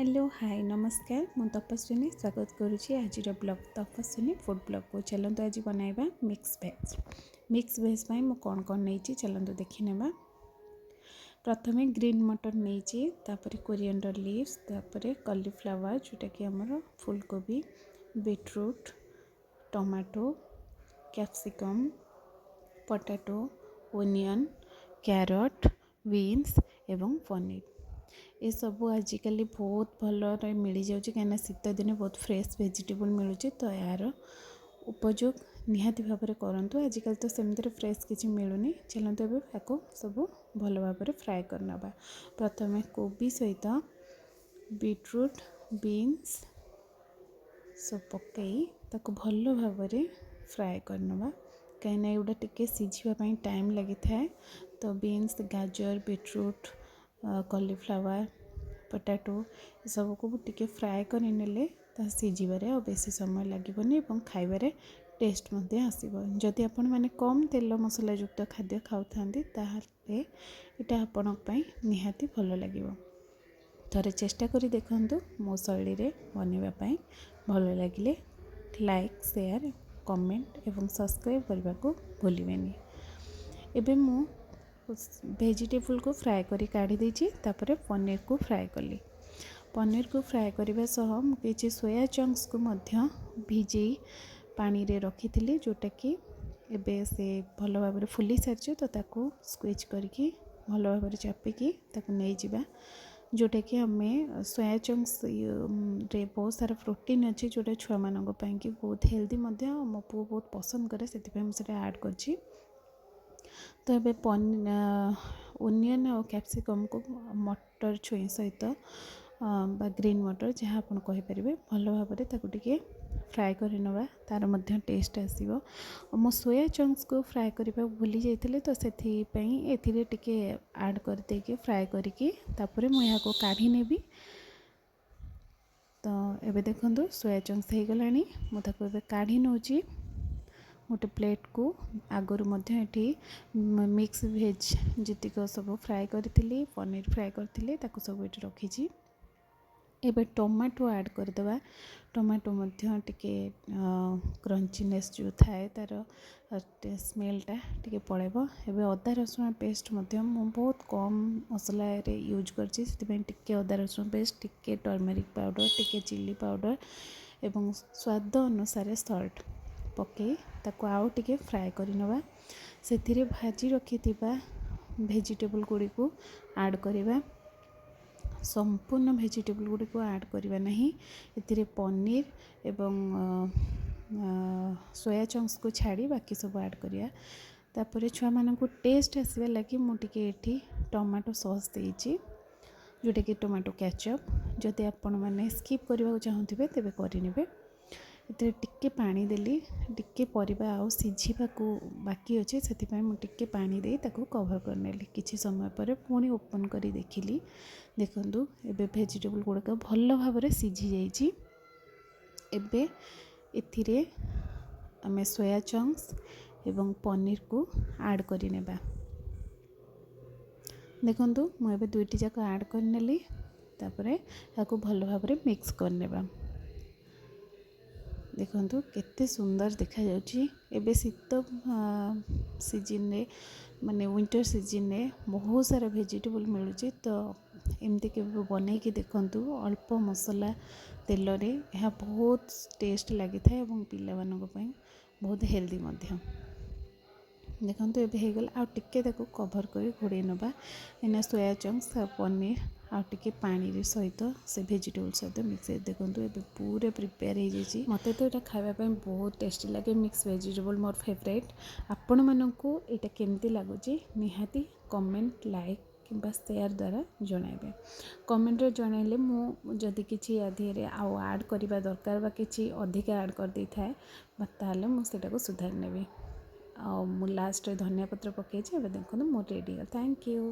Hello hi नमस्कार मु तपस्विनी स्वागत करुँची आज ब्लॉग तपस्विनी फूड ब्लॉग को चलते आज बनाइबा मिक्स भेज मु कौन कौन नहीं चलते देखी नेबा। प्रथमे ग्रीन मटर नहीं तापर कोरिएंडर लीव्स तापर कॉलीफ्लावर जोटा कि हमर फूलकोबी beetroot tomato capsicum potato onion carrot beans एवं पनीर ये सब आजिकल बहुत भल मिल जाऊँ कहीं शीत दिन बहुत फ्रेश वेजिटेबल मिलूँ तो यार उपयोग निहाती भाव में करूँ। आजिकल तो सेमती फ्रेश किसी मिलूनी चलते एवं सब भल भाव में फ्राए करना। प्रथम कोबी सहित बीटरूट बीन्स सब पकई ताको भल भाव में फ्राए करना कहीं एगुड़ा टिके सीझापी टाइम लगी था। तो बीन्स गाजर बीटरूट कॉलीफ्लावर पोटैटो सब को टिके फ्राए कर नेले सीझे आ बेसी समय लगे खाइबार टेस्ट आसो। जदि आपण मैंने कम तेल मसला युक्त खाद्य खाऊँ ताहले इटा आपण निहाती भल लगे। थरे चेष्टा करी देखंतु मो शैली रे बनवाई भल लगिले लाइक शेयर कमेंट एवं सब्सक्राइब करने को भूलिबेनी। एबे मु वेजिटेबल को फ्राए करी काढ़ी देछि तापरे पनीर को फ्राए कली। पनीर को फ्राए करने सह मुझे सोया चंक्स को मध्य भिजे पानी रे रखी थी जोटा कि एबे से भल भाव में फुली सारी तो ताको स्क्विज करके भल भाव में चापिकी ताको नहीं जिबा जोटा कि हमें सोया चंक्स रे बहुत सारा प्रोटीन अच्छी जोटा छुआ मानक कि बहुत हेल्दी मो पु बहुत पसंद करे से ऐड कर। तो ये ओनियन और कैप्सिकम को मटर छुई सहित बा ग्रीन मटर जहाँ आप कहींपर भल भाव में ताको टिके फ्राए कर नवा तार मध्य टेस्ट आसीबो। मो सोया चंक्स को फ्राए करने भूली जाइए तो से टिके ऐड कर देके फ्राए करके तापर मुझे को काढ़ी नेबी। तो एबे देखंतु सोया चंक्स हो गलानी मुझे काढ़ी नौची गोटे प्लेट को आगुरी मिक्स भेज जीतिक सब फ्राए करी पनीर फ्राए करी सब ये रखी। एबे टमाटो ऐड करदे टमाटो मध्य टिके क्रंचीनेस जो थाए तार स्मेलटा टिके पड़ेबो। एबे अदा रसुण पेस्ट मध्य मु बहुत कम मसला रे यूज करछि टिके अदा रसुण पेस्ट टिके टर्मेरिक पाउडर टिके चिली पाउडर एवं स्वाद अनुसार सॉल्ट पकई ताको आउ टिके फ्राए करी नवा। सेथिरे भाजी रखी वेजिटेबल गुड़ी को ऐड करिबा संपूर्ण वेजिटेबल गुड़ी को ऐड करवा नहीं एथिरे पनीर एवं सोया चंक्स को छाड़ी बाकी सब ऐड करिया। तापर छुआ मानक टेस्ट आसवा लगी मुझे ये टमाटो सॉस देइछि जोटा कि टमाटो केचप जदि आपण मैंने स्किप करने चाहूँगे तेरे करेंगे। ये टिके पानी देली टिके परिबा आउ सीझा को बाकी अच्छे से मुझे पानी दे ताको कवर करनेली किछि समय पर पुणी ओपन करी देखिली देखंतु एबे वेजिटेबल गुड़ाक भल भाव में सीझी जाइछि। एबे एथिरे आमे सोया चंक्स एवं पनीर को ऐड करि नेबा। देखंतु मु एबे दुईटी जाक ऐड करनेली तापरे ताको भल भाव में मिक्स करनेबा। देखंतु केते सुंदर देखा जाउची। एबे शीत सीजन रे माने विंटर सीजन रे बहुत सारा वेजिटेबल मिलुची तो एमती के बनै कि देखंतु अल्प मसला तेल रे यह बहुत टेस्ट लगी था एवं पिला मानक पई बहुत हेल्दी मध्य। देखंतु एबे हे गला आ टिके ताको कवर करी घोड़े नबा एना सोया चंक्स पनीर आ टिके पानी रे सहित से वेजिटेबल सहित मिक्स देखंतु एबे पूरे प्रिपेयर हो जाइए। मते तो ये खावा पे बहुत टेस्टी लगे मिक्स वेजिटेबल मोर फेवरेट। आपण मानकू एटा केमती लागुची निहाती कमेंट लाइक किंबा शेयर द्वारा जणाइबे। कमेंट रे जणाइले मु जदि किछि आधीरे आउ ऐड करबा दरकार बा किछि अधिका ऐड कर दै थाए ताले मु सेटा को सुधार नेबी। आ मु लास्ट धनिया पत्र पकेछि एबे देखंतु मोर रेडी। Thank you.